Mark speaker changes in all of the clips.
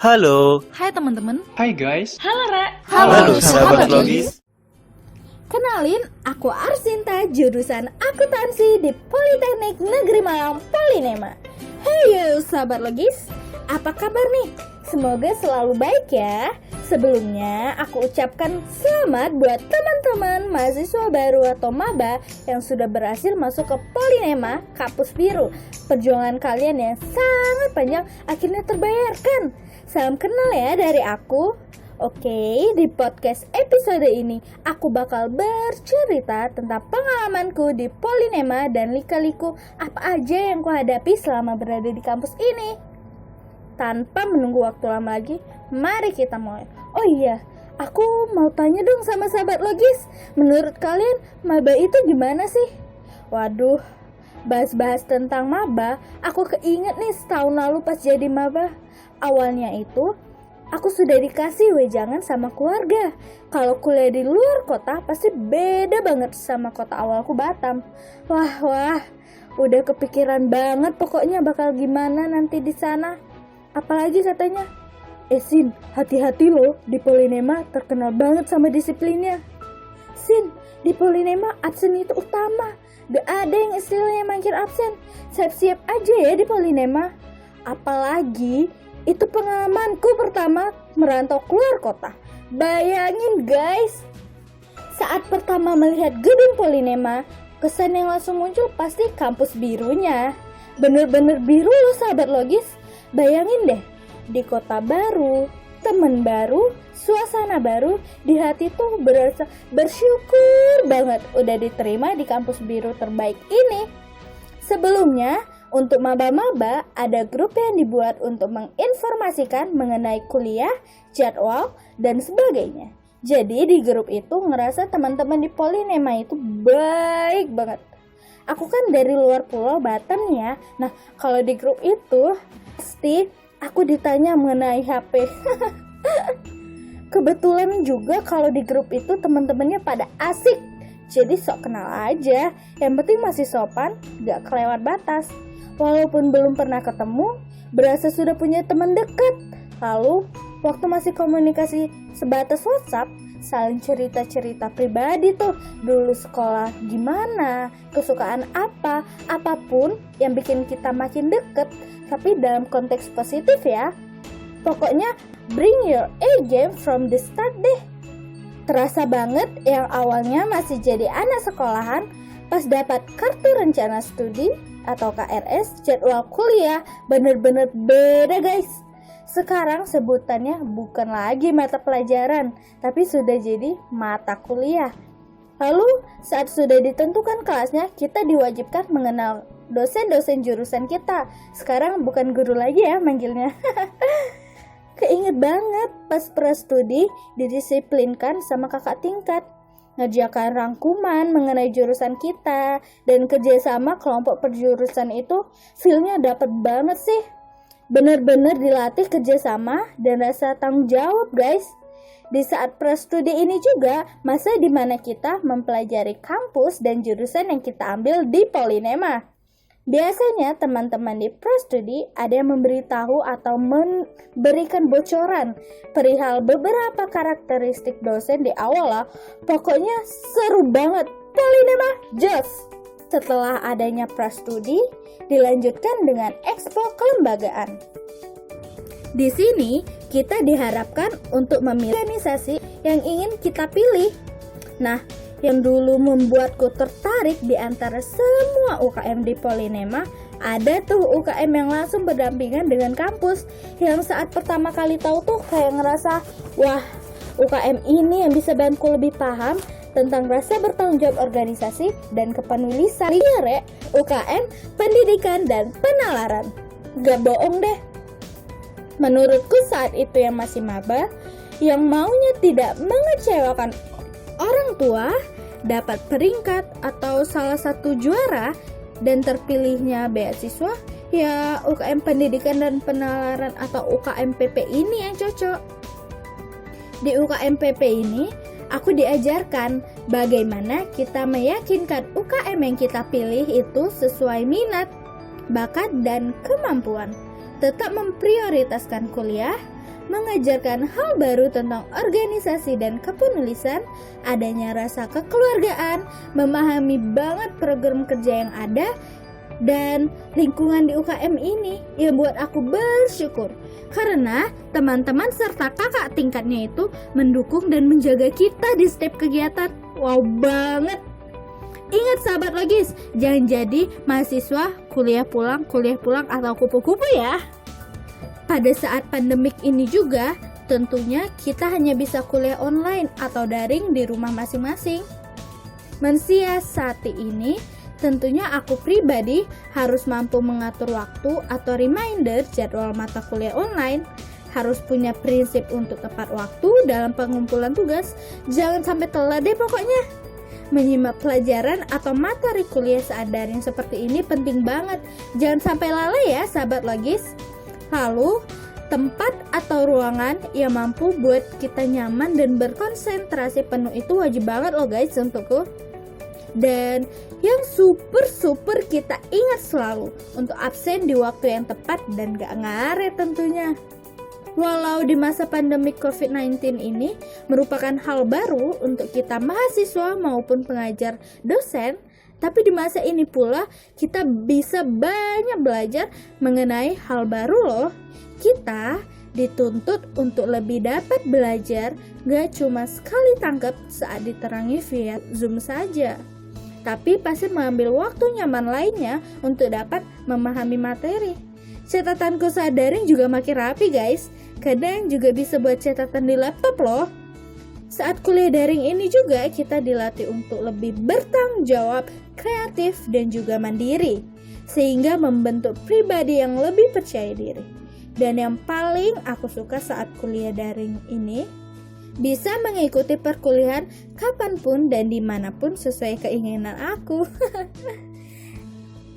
Speaker 1: Halo.
Speaker 2: Hai teman-teman.
Speaker 3: Hai guys.
Speaker 2: Halo Ra.
Speaker 1: Halo sahabat logis.
Speaker 4: Kenalin, aku Arsinta, jurusan akuntansi di Politeknik Negeri Malang Polinema. Heyo sahabat logis, apa kabar nih? Semoga selalu baik ya. Sebelumnya aku ucapkan selamat buat teman-teman mahasiswa baru atau maba yang sudah berhasil masuk ke Polinema Kampus Biru. Perjuangan kalian yang sangat panjang akhirnya terbayarkan. Salam kenal ya dari aku. Oke, di podcast episode ini aku bakal bercerita tentang pengalamanku di Polinema dan lika-liku apa aja yang kuhadapi selama berada di kampus ini. Tanpa menunggu waktu lama lagi, mari kita mulai. Oh iya, aku mau tanya dong sama sahabat logis. Menurut kalian, maba itu gimana sih? Waduh, bahas-bahas tentang maba, aku keinget nih setahun lalu pas jadi maba. Awalnya itu, aku sudah dikasih wejangan sama keluarga. Kalau kuliah di luar kota pasti beda banget sama kota awalku Batam. Wah, udah kepikiran banget pokoknya bakal gimana nanti di sana. Apalagi katanya, Sin, hati-hati loh, di Polinema terkenal banget sama disiplinnya. Sin, di Polinema absen itu utama. Gak ada yang istilahnya mangkir absen. Siap-siap aja ya di Polinema. Apalagi itu pengalamanku pertama merantau keluar kota. Bayangin guys, saat pertama melihat gedung Polinema, kesan yang langsung muncul pasti kampus birunya. Bener-bener biru loh sahabat logis. Bayangin deh, di kota baru, temen baru, suasana baru, di hati tuh berasa bersyukur banget udah diterima di kampus biru terbaik ini. Sebelumnya, untuk maba-maba, ada grup yang dibuat untuk menginformasikan mengenai kuliah, jadwal, dan sebagainya. Jadi di grup itu ngerasa teman-teman di Polinema itu baik banget. Aku kan dari luar pulau Batam ya. Nah, kalau di grup itu, pasti aku ditanya mengenai HP. Kebetulan juga kalau di grup itu teman-temannya pada asik. Jadi sok kenal aja. Yang penting masih sopan, gak kelewat batas. Walaupun belum pernah ketemu, berasa sudah punya teman dekat. Lalu, waktu masih komunikasi sebatas WhatsApp, saling cerita-cerita pribadi tuh. Dulu sekolah gimana, kesukaan apa, apapun yang bikin kita makin deket. Tapi dalam konteks positif ya. Pokoknya, bring your A game from the start deh. Terasa banget yang awalnya masih jadi anak sekolahan, pas dapat kartu rencana studi atau KRS, jadwal kuliah bener-bener beda guys. Sekarang sebutannya bukan lagi mata pelajaran, tapi sudah jadi mata kuliah. Lalu saat sudah ditentukan kelasnya, kita diwajibkan mengenal dosen-dosen jurusan kita. Sekarang bukan guru lagi ya manggilnya. Keinget banget pas prastudi didisiplinkan sama kakak tingkat. Ngerjakan rangkuman mengenai jurusan kita dan kerjasama kelompok perjurusan itu feel-nya dapet banget sih. Bener-bener dilatih kerjasama dan rasa tanggung jawab guys. Di saat prastudi ini juga masa dimana kita mempelajari kampus dan jurusan yang kita ambil di Polinema. Biasanya teman-teman di prastudi ada yang memberitahu atau memberikan bocoran perihal beberapa karakteristik dosen di awal lah. Pokoknya seru banget, Polinema jos. Setelah adanya prastudi, dilanjutkan dengan ekspo kelembagaan. Di sini kita diharapkan untuk memilih organisasi yang ingin kita pilih. Nah, yang dulu membuatku tertarik di antara semua UKM di Polinema, ada tuh UKM yang langsung berdampingan dengan kampus. Yang saat pertama kali tahu tuh kayak ngerasa, wah, UKM ini yang bisa bantu lebih paham tentang rasa bertanggung jawab organisasi dan kepenulisan. Lihat UKM Pendidikan dan Penalaran. Gak bohong deh. Menurutku saat itu yang masih maba, yang maunya tidak mengecewakan orang tua, dapat peringkat atau salah satu juara dan terpilihnya beasiswa, ya UKM Pendidikan dan Penalaran atau UKM PP ini yang cocok. Di UKM PP ini, aku diajarkan bagaimana kita meyakinkan UKM yang kita pilih itu sesuai minat, bakat, dan kemampuan. tetap memprioritaskan kuliah, mengajarkan hal baru tentang organisasi dan kepenulisan, adanya rasa kekeluargaan, memahami banget program kerja yang ada, dan lingkungan di UKM ini yang buat aku bersyukur karena teman-teman serta kakak tingkatnya itu mendukung dan menjaga kita di setiap kegiatan. Wow banget. Ingat sahabat logis, jangan jadi mahasiswa kuliah pulang atau kupu-kupu ya. Pada saat pandemik ini juga, tentunya kita hanya bisa kuliah online atau daring di rumah masing-masing. Mensiasati ini, tentunya aku pribadi harus mampu mengatur waktu atau reminder jadwal mata kuliah online. Harus punya prinsip untuk tepat waktu dalam pengumpulan tugas. Jangan sampai telat deh pokoknya. Menyimak pelajaran atau materi kuliah saat daring seperti ini penting banget. Jangan sampai lalai ya sahabat logis. Lalu, tempat atau ruangan yang mampu buat kita nyaman dan berkonsentrasi penuh itu wajib banget loh guys untukku. Dan yang super kita ingat selalu untuk absen di waktu yang tepat dan gak ngaret tentunya. Walau di masa pandemi COVID-19 ini merupakan hal baru untuk kita mahasiswa maupun pengajar dosen, tapi di masa ini pula kita bisa banyak belajar mengenai hal baru loh. Kita dituntut untuk lebih dapat belajar gak cuma sekali tangkap saat diterangi via Zoom saja, tapi pasti mengambil waktu nyaman lainnya untuk dapat memahami materi. Catatanku saat daring juga makin rapi guys. Kadang juga bisa buat catatan di laptop loh. Saat kuliah daring ini juga kita dilatih untuk lebih bertanggung jawab, kreatif dan juga mandiri, sehingga membentuk pribadi yang lebih percaya diri. Dan yang paling aku suka saat kuliah daring ini, bisa mengikuti perkuliahan kapanpun dan dimanapun sesuai keinginan aku.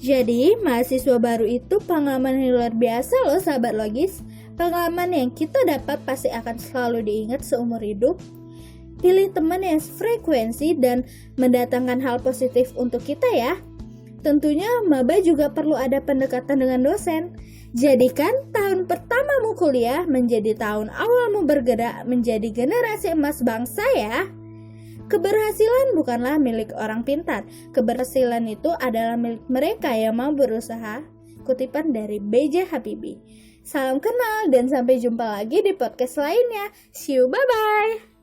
Speaker 4: Jadi mahasiswa baru itu pengalaman yang luar biasa loh sahabat logis. Pengalaman yang kita dapat pasti akan selalu diingat seumur hidup. Pilih teman yang frekuensi dan mendatangkan hal positif untuk kita ya. Tentunya maba juga perlu ada pendekatan dengan dosen. Jadikan tahun pertamamu kuliah menjadi tahun awalmu bergerak menjadi generasi emas bangsa ya. Keberhasilan bukanlah milik orang pintar. Keberhasilan itu adalah milik mereka yang mau berusaha. Kutipan dari B.J. Habibie. Salam kenal dan sampai jumpa lagi di podcast lainnya. See you, bye-bye.